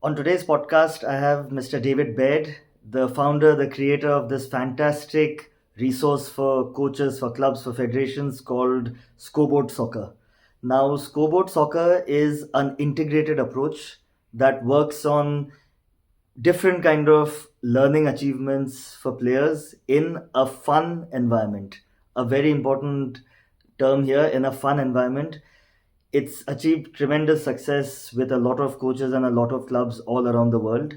On today's podcast, I have Mr. David Baird, the founder, the creator of this fantastic resource for coaches, for clubs, for federations called Scoreboard Soccer. Now, Scoreboard Soccer is an integrated approach that works on different kind of learning achievements for players in a fun environment. A very important term here, in a fun environment. It's achieved tremendous success with a lot of coaches and a lot of clubs all around the world.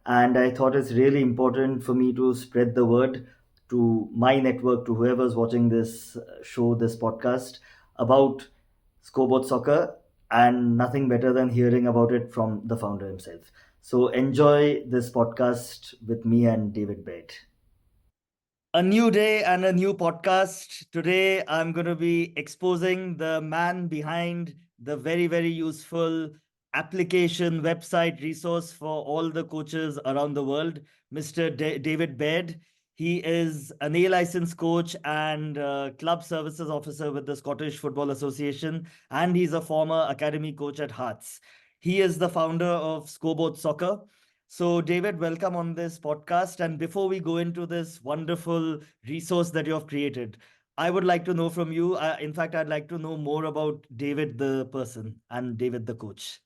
And I thought it's really important for me to spread the word to my network, to whoever's watching this show, this podcast, about Scoreboard Soccer, and nothing better than hearing about it from the founder himself. So enjoy this podcast with me and David Baird. A new day and a new podcast. Today, I'm going to be exposing the man behind the very, very useful application website resource for all the coaches around the world, Mr. David Baird. He is an A license coach and club services officer with the Scottish Football Association, and he's a former academy coach at Hearts. He is the founder of Scoreboard Soccer. So, David, welcome on this podcast. And before we go into this wonderful resource that you have created, I would like to know from you. In fact, I'd like to know more about David the person and David the coach.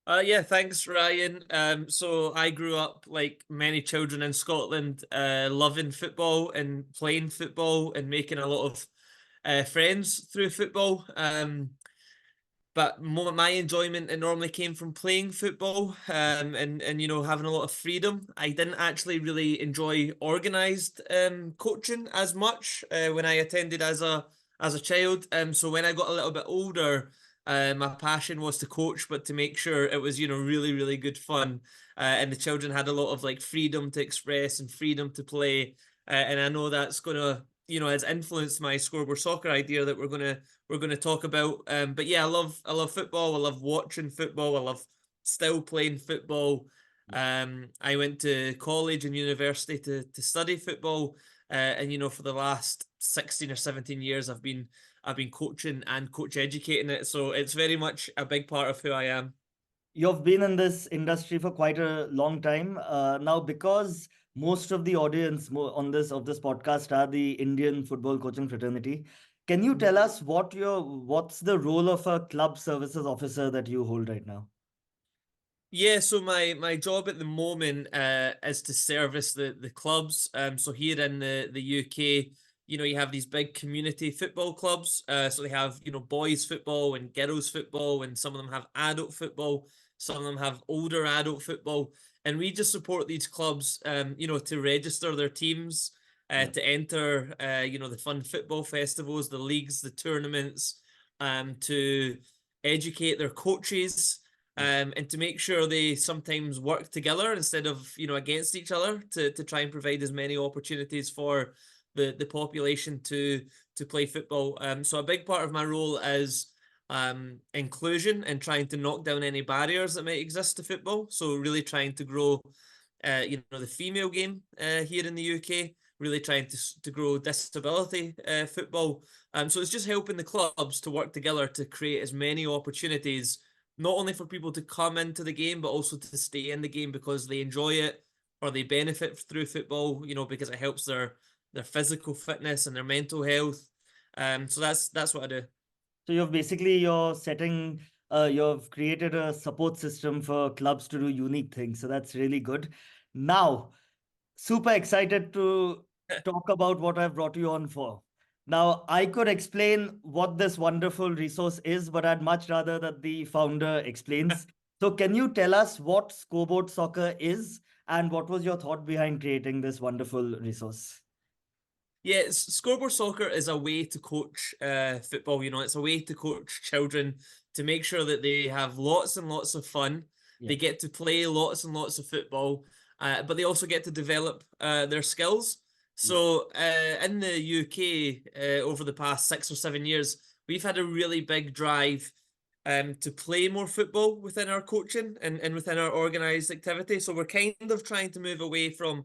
Yeah, thanks, Ryan. So I grew up like many children in Scotland, loving football and playing football and making a lot of friends through football. But my enjoyment it normally came from playing football, and having a lot of freedom. I didn't actually really enjoy organized coaching as much when I attended as a child. So when I got a little bit older, my passion was to coach, but to make sure it was really really good fun, and the children had a lot of like freedom to express and freedom to play. And I know that's gonna has influenced my scoreboard soccer idea that we're gonna talk about. But yeah, I love football. I love watching football. I love still playing football. I went to college and university to study football, and for the last 16 or 17 years, I've been coaching and coach educating it. So it's very much a big part of who I am. You've been in this industry for quite a long time now, because most of the audience on this podcast are the Indian football coaching fraternity. Can you tell us what's the role of a club services officer that you hold right now? Yeah, so my job at the moment is to service the clubs. So here in the UK, you have these big community football clubs. So they have boys football and girls football, and some of them have adult football. Some of them have older adult football, and we just support these clubs, to register their teams, Yeah. to enter, the fun football festivals, the leagues, the tournaments, to educate their coaches, and to make sure they sometimes work together instead of against each other to try and provide as many opportunities for the population to play football. So a big part of my role is inclusion and trying to knock down any barriers that might exist to football. So really trying to grow, the female game here in the UK. Really trying to grow disability football. So it's just helping the clubs to work together to create as many opportunities, not only for people to come into the game, but also to stay in the game because they enjoy it or they benefit through football, because it helps their physical fitness and their mental health. So that's what I do. So you've created a support system for clubs to do unique things. So that's really good. Now, super excited to talk about what I've brought you on for. Now, I could explain what this wonderful resource is, but I'd much rather that the founder explains. So, can you tell us what Scoreboard Soccer is and what was your thought behind creating this wonderful resource? Yeah, scoreboard soccer is a way to coach football. It's a way to coach children to make sure that they have lots and lots of fun. Yeah. They get to play lots and lots of football, but they also get to develop their skills. Yeah. So in the UK, over the past 6 or 7 years, we've had a really big drive to play more football within our coaching and within our organised activity. So we're kind of trying to move away from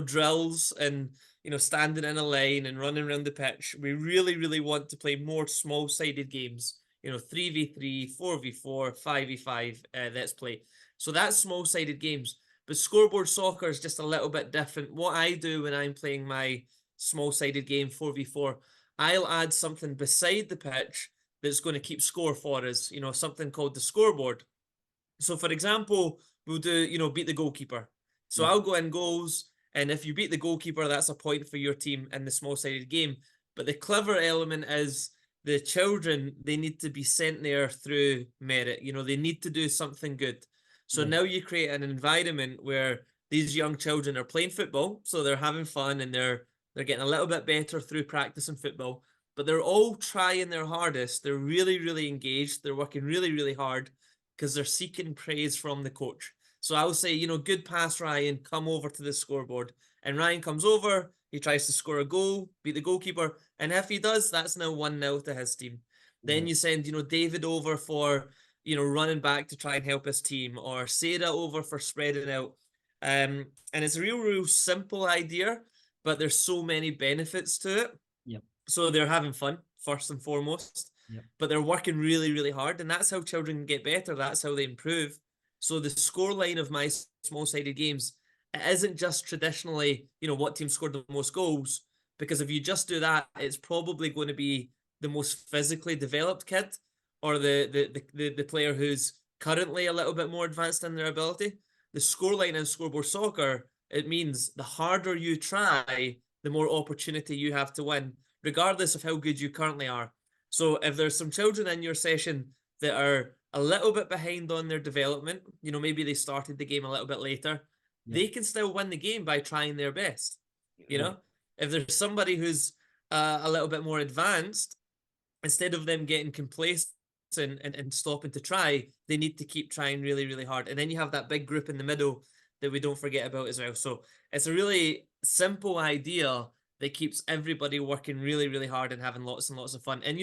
drills and standing in a line and running around the pitch. We really, really want to play more small-sided games, 3v3, 4v4, 5v5, let's play. So that's small-sided games. But scoreboard soccer is just a little bit different. What I do when I'm playing my small-sided game 4v4, I'll add something beside the pitch that's going to keep score for us, something called the scoreboard. So for example, we'll do, beat the goalkeeper. So Yeah. I'll go in goals, and if you beat the goalkeeper, that's a point for your team in the small-sided game. But the clever element is the children, they need to be sent there through merit. They need to do something good. So Right. now you create an environment where these young children are playing football, so they're having fun and they're getting a little bit better through practicing football, but they're all trying their hardest. They're really, really engaged. They're working really, really hard because they're seeking praise from the coach. So I'll say, good pass, Ryan, come over to the scoreboard. And Ryan comes over, he tries to score a goal, beat the goalkeeper. And if he does, that's now 1-0 to his team. Then Right. you send, David over for, running back to try and help his team, or Sarah over for spreading out. And it's a real, real simple idea, but there's so many benefits to it. Yep. So they're having fun, first and foremost, Yep. but they're working really, really hard. And that's how children get better. That's how they improve. So the score line of my small-sided games, it isn't just traditionally, what team scored the most goals. Because if you just do that, it's probably going to be the most physically developed kid, or the player who's currently a little bit more advanced in their ability. The scoreline in scoreboard soccer, it means the harder you try, the more opportunity you have to win, regardless of how good you currently are. So if there's some children in your session that are a little bit behind on their development, maybe they started the game a little bit later, Yep. they can still win the game by trying their best. You Right. know, if there's somebody who's a little bit more advanced, instead of them getting complacent and stopping to try, they need to keep trying really, really hard. And then you have that big group in the middle that we don't forget about as well. So it's a really simple idea that keeps everybody working really, really hard and having lots and lots of fun. And,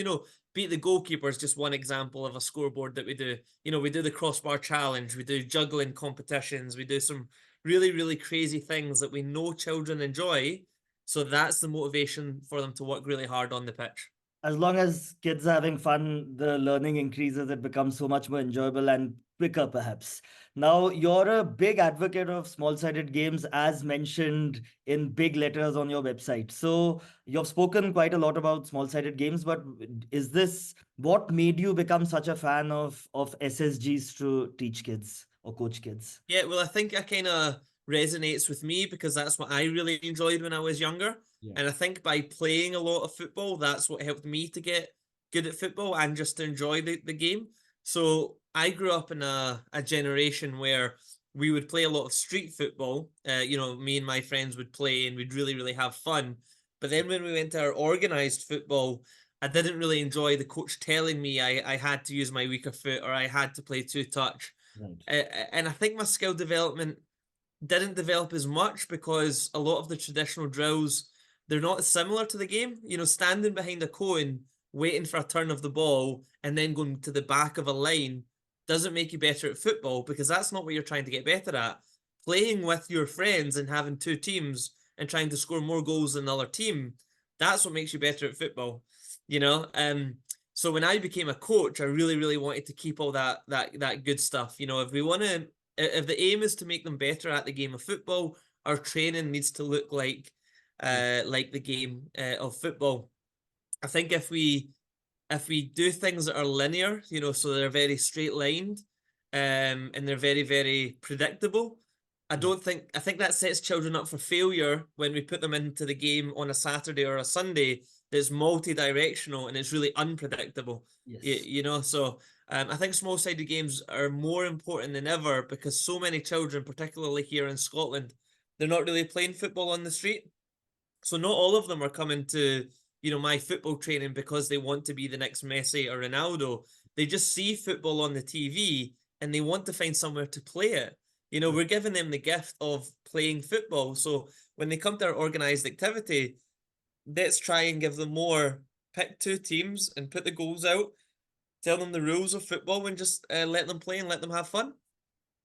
beat the goalkeeper is just one example of a scoreboard that we do. We do the crossbar challenge, we do juggling competitions, we do some really, really crazy things that we know children enjoy. So that's the motivation for them to work really hard on the pitch. As long as kids are having fun, the learning increases, it becomes so much more enjoyable and quicker, perhaps. Now, you're a big advocate of small sided games, as mentioned in big letters on your website. So, you've spoken quite a lot about small sided games, but is this what made you become such a fan of SSGs to teach kids or coach kids? Yeah, well, I think it kind of resonates with me because that's what I really enjoyed when I was younger. Yeah. And I think by playing a lot of football, that's what helped me to get good at football and just to enjoy the game. So I grew up in a generation where we would play a lot of street football. Me and my friends would play and we'd really, really have fun. But then when we went to our organized football, I didn't really enjoy the coach telling me I had to use my weaker foot or I had to play two touch. Right. And I think my skill development didn't develop as much because a lot of the traditional drills, they're not similar to the game. Standing behind a cone, waiting for a turn of the ball, and then going to the back of a line doesn't make you better at football because that's not what you're trying to get better at. Playing with your friends and having two teams and trying to score more goals than the other team, that's what makes you better at football. You know, so when I became a coach, I really, really wanted to keep all that good stuff. If the aim is to make them better at the game of football, our training needs to look like the game of football. I think if we do things that are linear, so they're very straight lined, and they're very, very predictable. I think that sets children up for failure when we put them into the game on a Saturday or a Sunday that's multi-directional and it's really unpredictable. Yes. So I think small-sided games are more important than ever because so many children, particularly here in Scotland, they're not really playing football on the street. So not all of them are coming to, my football training because they want to be the next Messi or Ronaldo. They just see football on the TV and they want to find somewhere to play it. We're giving them the gift of playing football. So when they come to our organized activity, let's try and give them more. Pick two teams and put the goals out. Tell them the rules of football and just let them play and let them have fun.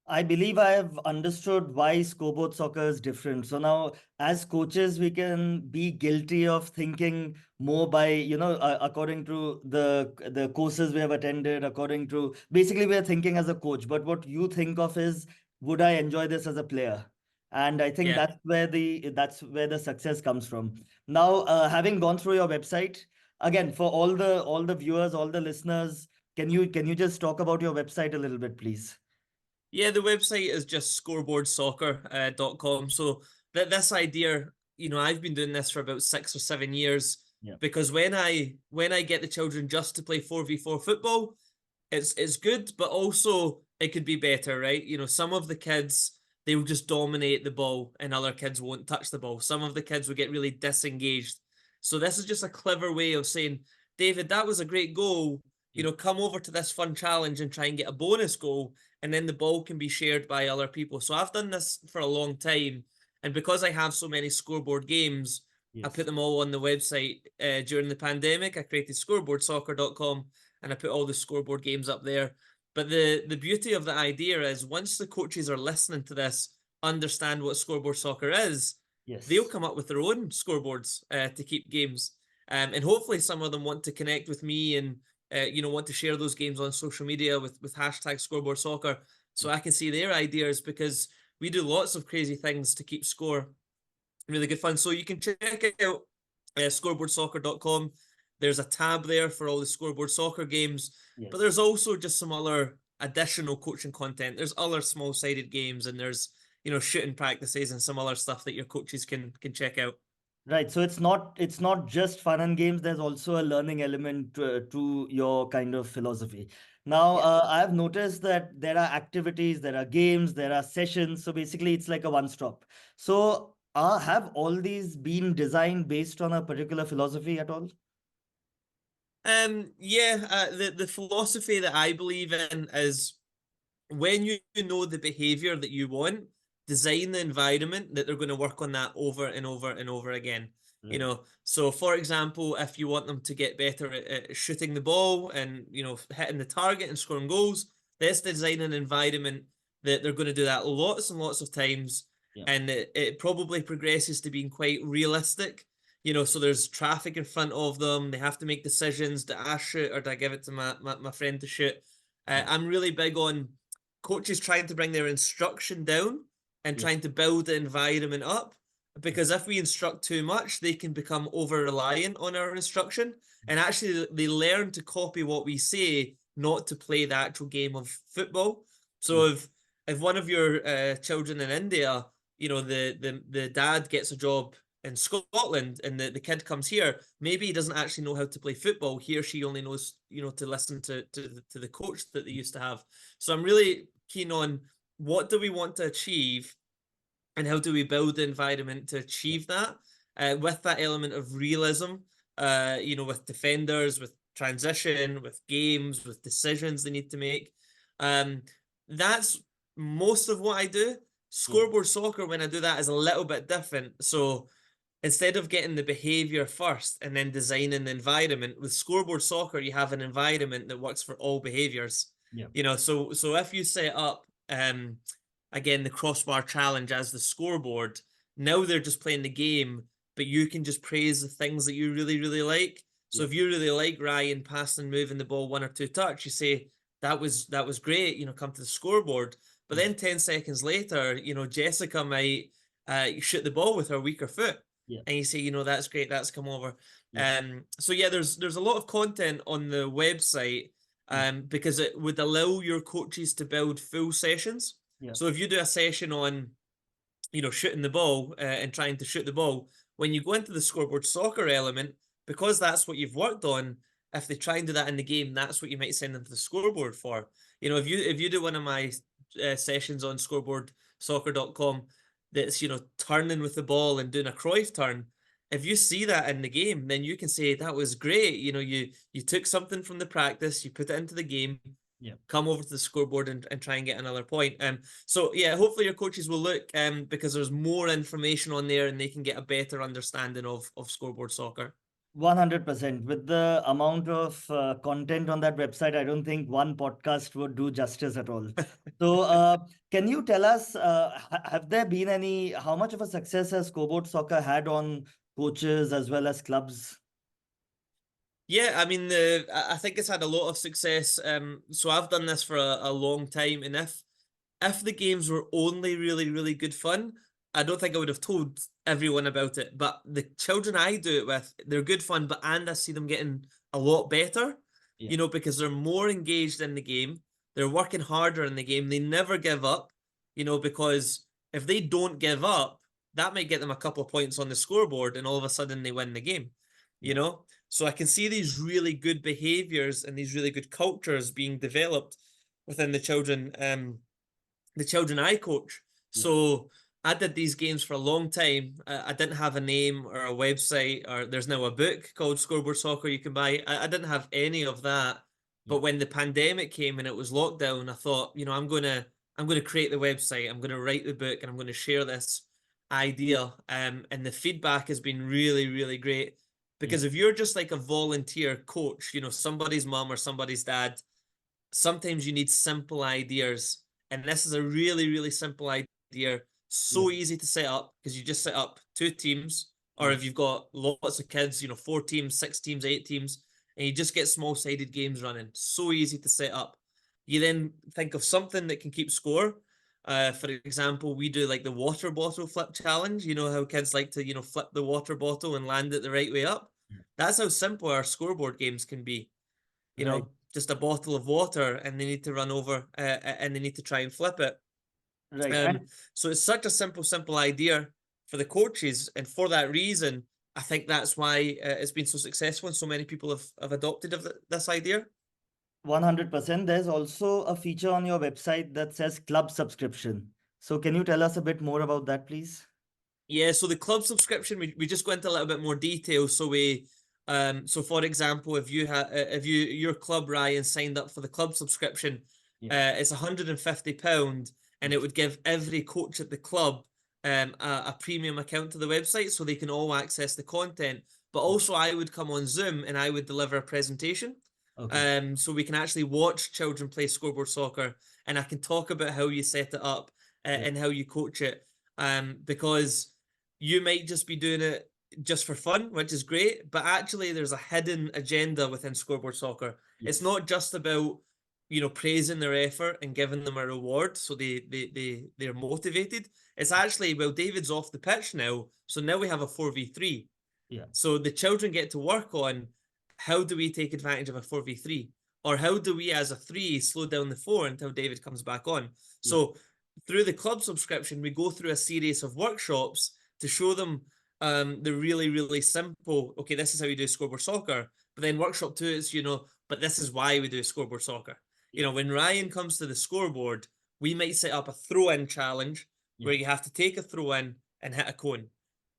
I believe I have understood why scoreboard soccer is different. So now, as coaches, we can be guilty of thinking more by, according to the courses we have attended, according to basically we are thinking as a coach. But what you think of is, would I enjoy this as a player? And I think Yeah. that's where the success comes from. Now, having gone through your website, again, for all the viewers, all the listeners, can you just talk about your website a little bit, please? Yeah, the website is just scoreboardsoccer.com. So that this idea, I've been doing this for about 6 or 7 years Yeah. because when I get the children just to play 4v4 football, it's good, but also it could be better, right? Some of the kids they will just dominate the ball and other kids won't touch the ball. Some of the kids will get really disengaged. So this is just a clever way of saying, David, that was a great goal. Yeah. Come over to this fun challenge and try and get a bonus goal, and then the ball can be shared by other people. So I've done this for a long time, and because I have so many scoreboard games, I put Yes. them all on the website during the pandemic. I created scoreboardsoccer.com and I put all the scoreboard games up there. But the beauty of the idea is once the coaches are listening to this, understand what scoreboard soccer is, they'll Yes. come up with their own scoreboards to keep games. And hopefully some of them want to connect with me and want to share those games on social media with hashtag scoreboard soccer so I can see their ideas because we do lots of crazy things to keep score. Really good fun. So you can check out scoreboardsoccer.com. There's a tab there for all the scoreboard soccer games, but Yes. there's also just some other additional coaching content. There's other small-sided games and there's shooting practices and some other stuff that your coaches can check out. Right. So it's not just fun and games. There's also a learning element to your kind of philosophy. Now, Yeah. I've noticed that there are activities, there are games, there are sessions. So basically, it's like a one stop. So, have all these been designed based on a particular philosophy at all? Yeah, the philosophy that I believe in is when you know the behavior that you want, design the environment that they're going to work on that over and over and over again. Right. So for example, if you want them to get better at shooting the ball and hitting the target and scoring goals, let's design an environment that they're going to do that lots and lots of times, Yeah. and it probably progresses to being quite realistic. So there's traffic in front of them. They have to make decisions. Do I shoot or do I give it to my friend to shoot? Yeah. I'm really big on coaches trying to bring their instruction down and Yeah. trying to build the environment up. Yeah. Because if we instruct too much, they can become over reliant on our instruction. And actually, they learn to copy what we say, not to play the actual game of football. So Yeah. if one of your children in India, the dad gets a job in Scotland and the kid comes here, maybe he doesn't actually know how to play football. He or she only knows, to listen to the coach that they used to have. So I'm really keen on what do we want to achieve and how do we build the environment to Yeah. achieve that with that element of realism, with defenders, with transition, with games, with decisions they need to make. Um, that's most of what I do. Yeah. Scoreboard soccer, when I do that, is a little bit different. So instead of getting the behavior first and then designing the environment, with scoreboard soccer, you have an environment that works for all behaviors. Yeah. So if you set up again the crossbar challenge as the scoreboard, now they're just playing the game, but you can just praise the things that you really, really like. So Yeah. if you really like Ryan passing and moving the ball one or two touch, you say that was great, come to the scoreboard. But Yeah. then 10 seconds later, Jessica might shoot the ball with her weaker foot Yeah. and you say, that's great, that's come over. Yeah. So yeah, there's a lot of content on the website Yeah. because it would allow your coaches to build full sessions. Yeah. So if you do a session on, shooting the ball and trying to shoot the ball, when you go into the scoreboard soccer element, because that's what you've worked on, if they try and do that in the game, that's what you might send them to the scoreboard for. If you do one of my sessions on scoreboardsoccer.com that's turning with the ball and doing a Cruyff turn, if you see that in the game, then you can say that was great. You took something from the practice, you put it into the game, Yeah. come over to the scoreboard and try and get another point. So yeah, hopefully your coaches will look because there's more information on there and they can get a better understanding of scoreboard soccer. 100%. With the amount of content on that website, I don't think one podcast would do justice at all. So, can you tell us, have there been how much of a success has Scoreboard Soccer had on coaches as well as clubs? Yeah, I mean, I think it's had a lot of success. So I've done this for a long time, and if the games were only really, really good fun, I don't think I would have told everyone about it. But the children I do it with, they're good fun, and I see them getting a lot better, Yeah, because they're more engaged in the game. They're working harder in the game. They never give up, because if they don't give up, that might get them a couple of points on the scoreboard, and all of a sudden they win the game, you yeah, know? So I can see these really good behaviors and these really good cultures being developed within the children I coach. yeah, So I did these games for a long time. I didn't have a name or a website, or there's now a book called Scoreboard Soccer you can buy. I didn't have any of that. yeah, But when the pandemic came and it was lockdown, I thought, I'm gonna create the website, I'm gonna write the book, and I'm gonna share this idea. And the feedback has been really, really great. yeah, Because if you're just like a volunteer coach, somebody's mom or somebody's dad, sometimes you need simple ideas. And this is a really, really simple idea. yeah, So easy to set up because you just set up two teams, or yeah, if you've got lots of kids, four teams, six teams, eight teams, and you just get small sided games running. So easy to set up. You then think of something that can keep score. For example, we do like the water bottle flip challenge. You know how kids like to, flip the water bottle and land it the right way up? yeah. That's how simple our scoreboard games can be, Right, just a bottle of water, and they need to run over, and they need to try and flip it. right. Um, And so it's such a simple idea for the coaches, and for that reason, I think that's why it's been so successful, and so many people have adopted this idea. 100%. There's also a feature on your website that says club subscription. So, can you tell us a bit more about that, please? Yeah, so the club subscription, we just go into a little bit more detail. So for example, if your club, Ryan, signed up for the club subscription, Yeah, it's £150, and yeah, it would give every coach at the club a premium account to the website, so they can all access the content. But yeah. also, I would come on Zoom and I would deliver a presentation, Okay. so we can actually watch children play scoreboard soccer, and I can talk about how you set it up, Yeah, and how you coach it, because you might just be doing it just for fun, which is great, but actually there's a hidden agenda within scoreboard soccer. It's yes. not just about, praising their effort and giving them a reward so they're motivated. It's actually, well, David's off the pitch now, so now we have a 4v3. Yeah, So the children get to work on, how do we take advantage of a 4v3? Or how do we, as a three, slow down the four until David comes back on? yeah, So through the club subscription, we go through a series of workshops to show them, the really, really simple, okay, this is how you do scoreboard soccer. But then workshop two is, but this is why we do scoreboard soccer. yeah, When Ryan comes to the scoreboard, we might set up a throw in challenge yeah, where you have to take a throw in and hit a cone.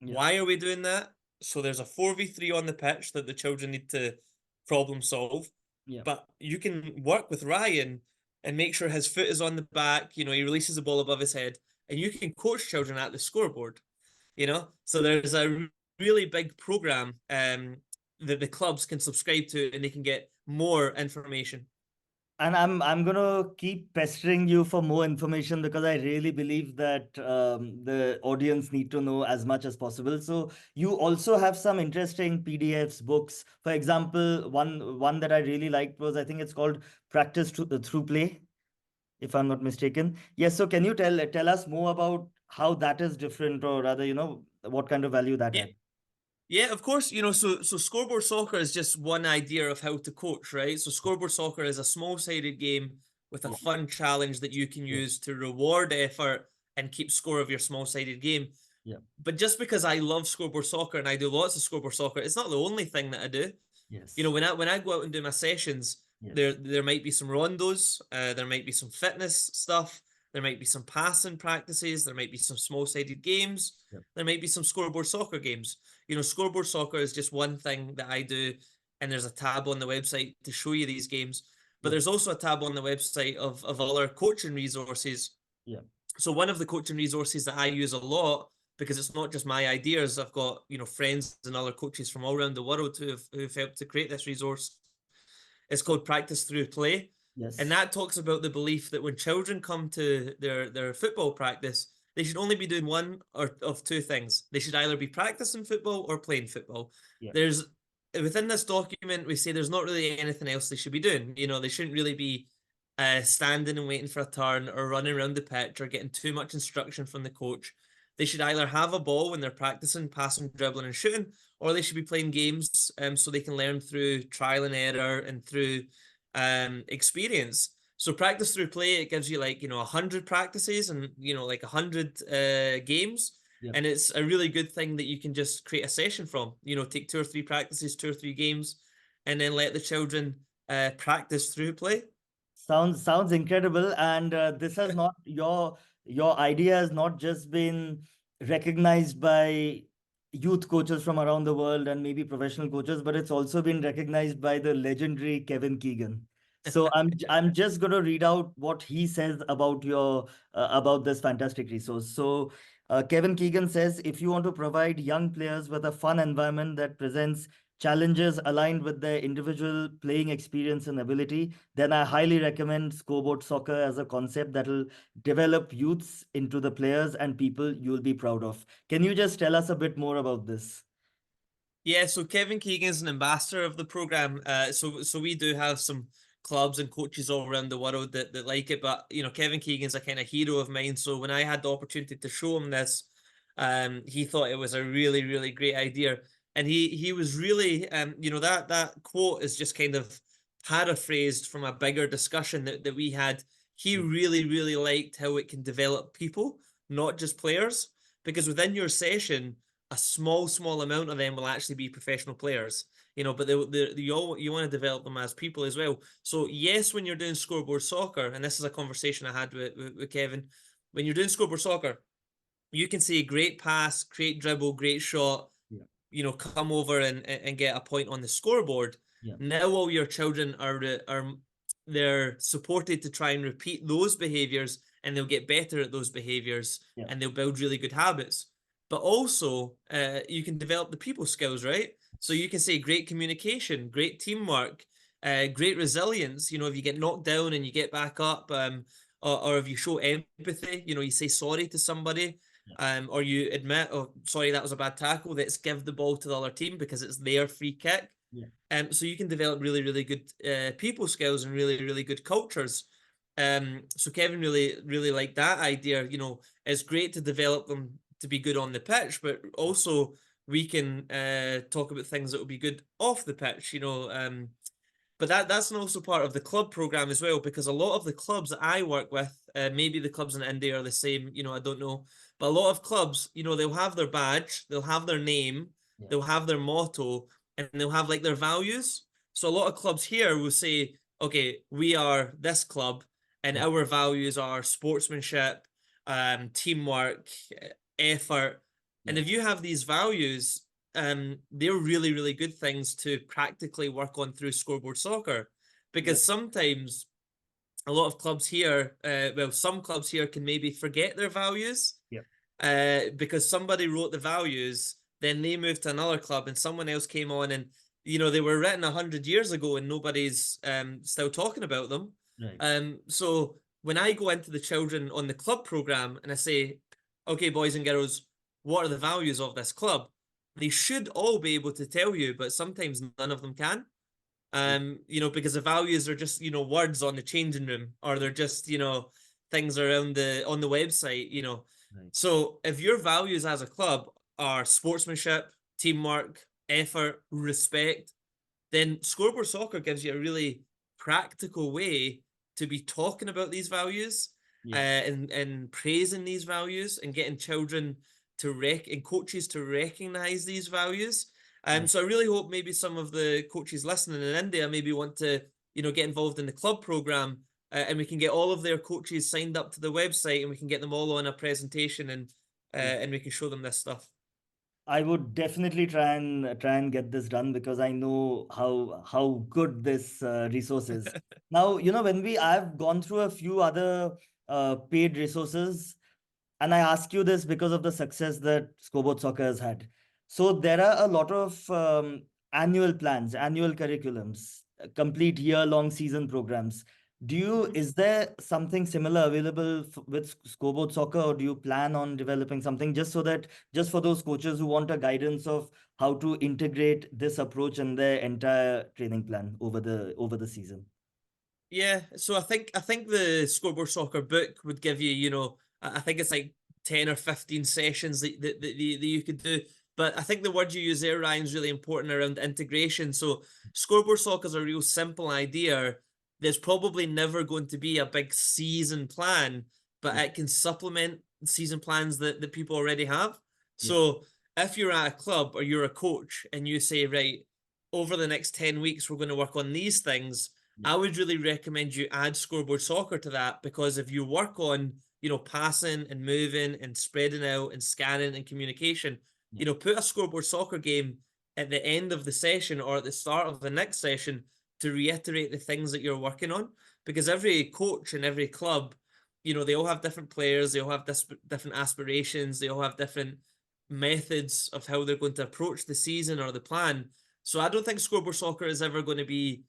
yeah, Why are we doing that? So there's a 4v3 on the pitch that the children need to problem solve. yeah, But you can work with Ryan and make sure his foot is on the back, he releases the ball above his head, and you can coach children at the scoreboard, So there's a really big program, that the clubs can subscribe to, and they can get more information. and I'm gonna keep pestering you for more information because I really believe that the audience need to know as much as possible. So you also have some interesting PDFs, books. For example, one that I really liked was, I think it's called Practice Through Play, if I'm not mistaken. Yes. So can you tell us more about how that is different, or rather, what kind of value that Yeah, had? Yeah, of course, so scoreboard soccer is just one idea of how to coach, right? So scoreboard soccer is a small-sided game with a Yeah, fun challenge that you can yeah, use to reward effort and keep score of your small-sided game. yeah. But just because I love scoreboard soccer and I do lots of scoreboard soccer, it's not the only thing that I do. Yes. When I go out and do my sessions, Yes. there might be some rondos, there might be some fitness stuff, there might be some passing practices, there might be some small-sided games, Yeah. there might be some scoreboard soccer games. Scoreboard soccer is just one thing that I do, and there's a tab on the website to show you these games. But Yeah. there's also a tab on the website of other coaching resources. Yeah. So one of the coaching resources that I use a lot because it's not just my ideas. I've got, friends and other coaches from all around the world who've helped to create this resource. It's called Practice Through Play. And Yes. that talks about the belief that when children come to their football practice, they should only be doing one or of two things. They should either be practicing football or playing football. Yeah. There's Within this document, we say there's not really anything else they should be doing. They shouldn't really be standing and waiting for a turn or running around the pitch or getting too much instruction from the coach. They should either have a ball when they're practicing, passing, dribbling, and shooting, or they should be playing games so they can learn through trial and error and through experience. So practice through play, it gives you 100 practices and like 100 games. Yeah. And it's a really good thing that you can just create a session from. Take 2 or 3 practices, 2 or 3 games, and then let the children practice through play. Sounds incredible, and this has not your idea has not just been recognized by youth coaches from around the world and maybe professional coaches, but it's also been recognized by the legendary Kevin Keegan. So I'm just going to read out what he says about your about this fantastic resource. So Kevin Keegan says, if you want to provide young players with a fun environment that presents challenges aligned with their individual playing experience and ability, then I highly recommend Scoreboard Soccer as a concept that will develop youths into the players and people you'll be proud of. Can you just tell us a bit more about this? Yeah, so Kevin Keegan is an ambassador of the program. So we do have some clubs and coaches all around the world that like it, but Kevin Keegan's a kind of hero of mine. So when I had the opportunity to show him this, he thought it was a really, really great idea. And he was really that quote is just kind of paraphrased from a bigger discussion that we had. He Yeah. really, really liked how it can develop people, not just players, because within your session a small amount of them will actually be professional players, but you want to develop them as people as well. So yes, when you're doing scoreboard soccer, and this is a conversation I had with Kevin, when you're doing scoreboard soccer, you can say great pass, great dribble, great shot, Yeah. come over and get a point on the scoreboard. Yeah. Now all your children are they're supported to try and repeat those behaviors, and they'll get better at those behaviors, Yeah. and they'll build really good habits. But also, you can develop the people skills, right? So you can say great communication, great teamwork, great resilience. If you get knocked down and you get back up, or if you show empathy, you say sorry to somebody, Yeah. or you admit, oh, sorry, that was a bad tackle. Let's give the ball to the other team because it's their free kick. Yeah. So you can develop really, really good people skills and really, really good cultures. So Kevin really, really liked that idea. It's great to develop them to be good on the pitch, but also we can talk about things that will be good off the pitch. But that's also part of the club program as well, because a lot of the clubs that I work with, maybe the clubs in India are the same, I don't know, but a lot of clubs, they'll have their badge, they'll have their name, Yeah. they'll have their motto, and they'll have like their values. So a lot of clubs here will say, okay, we are this club, and Yeah. our values are sportsmanship, teamwork, effort. And Yeah. if you have these values, they're really, really good things to practically work on through scoreboard soccer. Yeah. Because sometimes a lot of clubs here, some clubs here can maybe forget their values Yeah. because somebody wrote the values, then they moved to another club and someone else came on, and they were written 100 years ago and nobody's still talking about them. Right. So when I go into the children on the club program and I say, okay, boys and girls, what are the values of this club? They should all be able to tell you, but sometimes none of them can. Because the values are just, words on the changing room, or they're just, things around on the website. Right. So if your values as a club are sportsmanship, teamwork, effort, respect, then Scoreboard Soccer gives you a really practical way to be talking about these values, Yeah. and praising these values and getting children and coaches to recognize these values. Yeah. So I really hope maybe some of the coaches listening in India maybe want to, get involved in the club program, and we can get all of their coaches signed up to the website, and we can get them all on a presentation, and we can show them this stuff. I would definitely try and get this done because I know how good this resource is. Now, when I've gone through a few other paid resources, and I ask you this because of the success that Scoreboard Soccer has had. So there are a lot of annual plans, annual curriculums, complete year-long season programs. Mhm. Is there something similar available with Scoreboard Soccer, or do you plan on developing something just so that, just for those coaches who want a guidance of how to integrate this approach in their entire training plan over the season? Yeah, so I think the Scoreboard Soccer book would give you, I think it's like 10 or 15 sessions that you could do. But I think the word you use there, Ryan, is really important around integration. So Scoreboard Soccer is a real simple idea. There's probably never going to be a big season plan, but Yeah, it can supplement season plans that people already have. yeah, So if you're at a club or you're a coach and you say, right, over the next 10 weeks, we're going to work on these things, yeah, I would really recommend you add Scoreboard Soccer to that, because if you work on, passing and moving and spreading out and scanning and communication, yeah, put a Scoreboard Soccer game at the end of the session or at the start of the next session to reiterate the things that you're working on. Because every coach and every club, they all have different players, they all have different aspirations, they all have different methods of how they're going to approach the season or the plan. So I don't think Scoreboard Soccer is ever going to be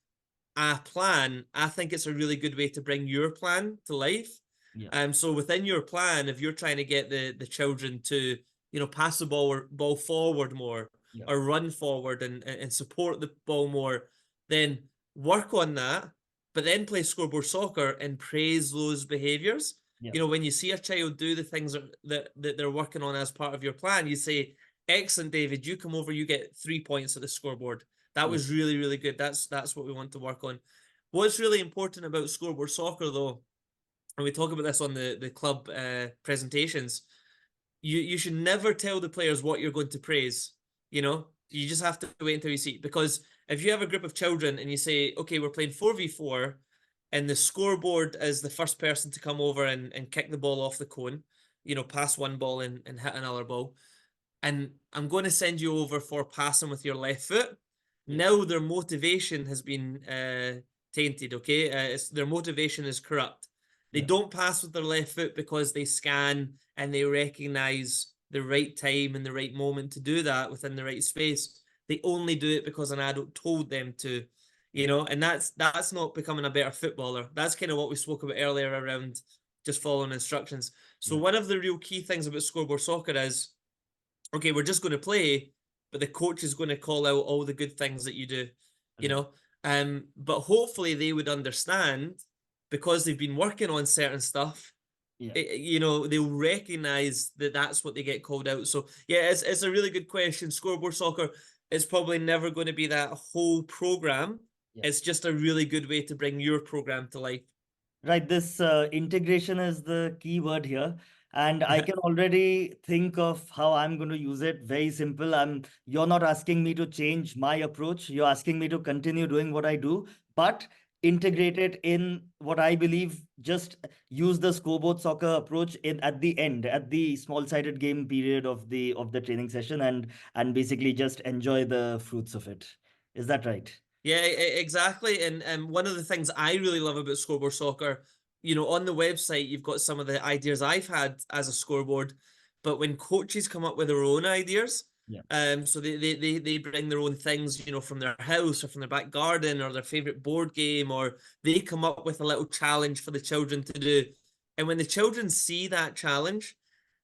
a plan. I think it's a really good way to bring your plan to life. yeah, So within your plan, if you're trying to get the children to, pass the ball forward more, yeah, or run forward and support the ball more, then work on that, but then play Scoreboard Soccer and praise those behaviors. yeah, When you see a child do the things that they're working on as part of your plan, you say, excellent, David, you come over, you get 3 points at the scoreboard. That yeah, was really, really good. That's what we want to work on. What's really important about Scoreboard Soccer, though, and we talk about this on the club presentations, you should never tell the players what you're going to praise. You just have to wait until you see. Because if you have a group of children and you say, okay, we're playing 4v4, and the scoreboard is the first person to come over and kick the ball off the cone, pass one ball and hit another ball, and I'm going to send you over for passing with your left foot. yeah, Now their motivation has been tainted. Okay, their motivation is corrupt. They yeah, don't pass with their left foot because they scan and they recognize the right time and the right moment to do that within the right space. They only do it because an adult told them to. And that's not becoming a better footballer. That's kind of what we spoke about earlier around just following instructions. So yeah, one of the real key things about scoreboard soccer is, okay, we're just going to play, but the coach is going to call out all the good things that you do, you right, know. But hopefully they would understand, because they've been working on certain stuff. yeah. They'll recognize that that's what they get called out. So yeah, it's a really good question. Scoreboard soccer is probably never going to be that whole program. Yeah. It's just a really good way to bring your program to life. Right, this integration is the key word here. And I can already think of how I'm going to use it. Very simple. You're not asking me to change my approach. You're asking me to continue doing what I do, but integrate it in what I believe. Just use the scoreboard soccer approach in at the end, at the small-sided game period of the training session, and basically just enjoy the fruits of it. Is that right? Yeah, exactly. And one of the things I really love about Scoreboard Soccer, on the website, you've got some of the ideas I've had as a scoreboard, but when coaches come up with their own ideas, Yeah. so they bring their own things, from their house or from their back garden or their favorite board game, or they come up with a little challenge for the children to do. And when the children see that challenge,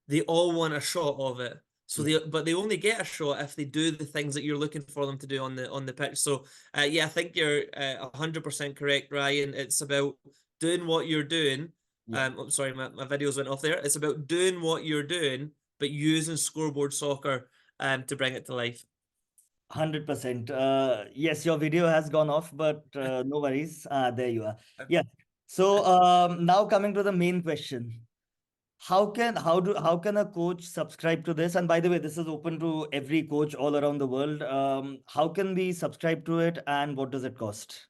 they all want a shot of it. So Yeah. they only get a shot if they do the things that you're looking for them to do on the pitch. So yeah, I think you're 100% correct, Ryan. It's about doing what you're doing. Yeah. Sorry, my videos went off there. It's about doing what you're doing, but using scoreboard soccer to bring it to life. 100%. Yes, your video has gone off, but no worries. There you are. Yeah. So now coming to the main question. How can a coach subscribe to this? And by the way, this is open to every coach all around the world. How can we subscribe to it, and what does it cost?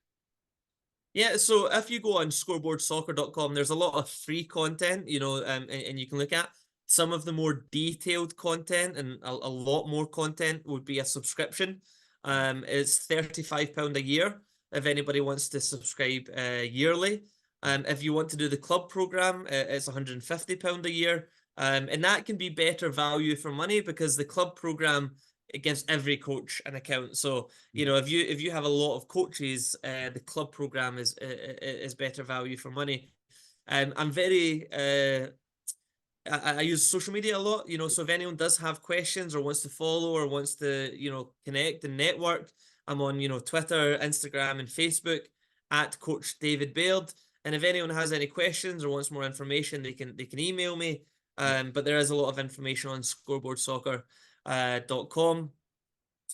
Yeah, so if you go on scoreboardsoccer.com, there's a lot of free content, and you can look at some of the more detailed content, and a lot more content would be a subscription. It's £35 a year if anybody wants to subscribe yearly. If you want to do the club program, it's £150 a year. And that can be better value for money because the club program, it gives every coach an account. So, you know, if you have a lot of coaches, the club program is better value for money. I'm very I use social media a lot, you know, so if anyone does have questions or wants to follow or wants to, you know, connect and network, I'm on, you know, Twitter, Instagram, and Facebook at Coach David Baird. And if anyone has any questions or wants more information, they can email me. But there is a lot of information on scoreboardsoccer.com.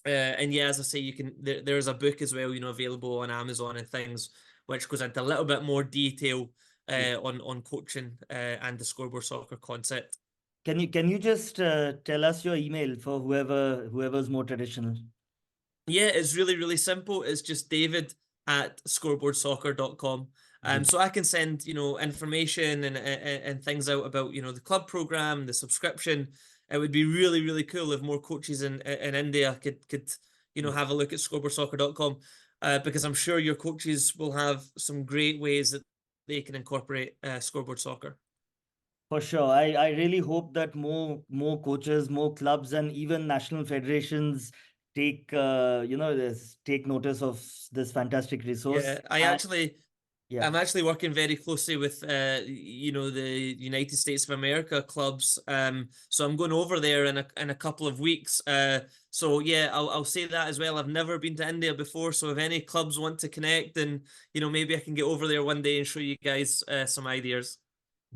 And yeah, as I say, you can there's a book as well, you know, available on Amazon and things, which goes into a little bit more detail on coaching and the scoreboard soccer concept. Can you just tell us your email for whoever's more traditional? Yeah, it's really, really simple. It's just David at scoreboardsoccer.com. Great. So I can send, you know, information and things out about, you know, the club program, the subscription. It would be really, really cool if more coaches in India could, you know, have a look at scoreboardsoccer.com, because I'm sure your coaches will have some great ways that they can incorporate scoreboard soccer. For sure. I really hope that more coaches, more clubs, and even national federations take take notice of this fantastic resource. Yeah, I And actually yeah, I'm actually working very closely with you know, the United States of America clubs. So I'm going over there in a couple of weeks. So yeah, I'll say that as well. I've never been to India before, so if any clubs want to connect, then you know, maybe I can get over there one day and show you guys some ideas.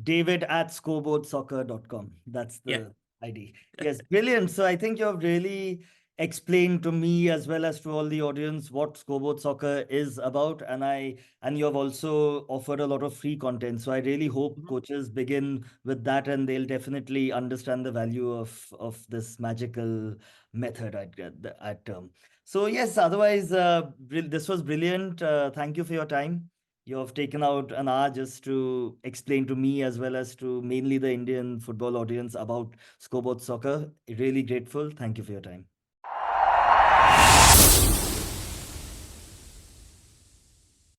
David at scoreboardsoccer.com. That's Yeah. the ID. Yes, brilliant. So I think you've really explained to me as well as to all the audience what scoreboard soccer is about. And you've also offered a lot of free content. So I really hope Mhm. coaches begin with that and they'll definitely understand the value of this magical method at term. So yes, otherwise, this was brilliant. Thank you for your time. You have taken out an hour just to explain to me as well as to mainly the Indian football audience about scoreboard soccer. Really grateful. Thank you for your time.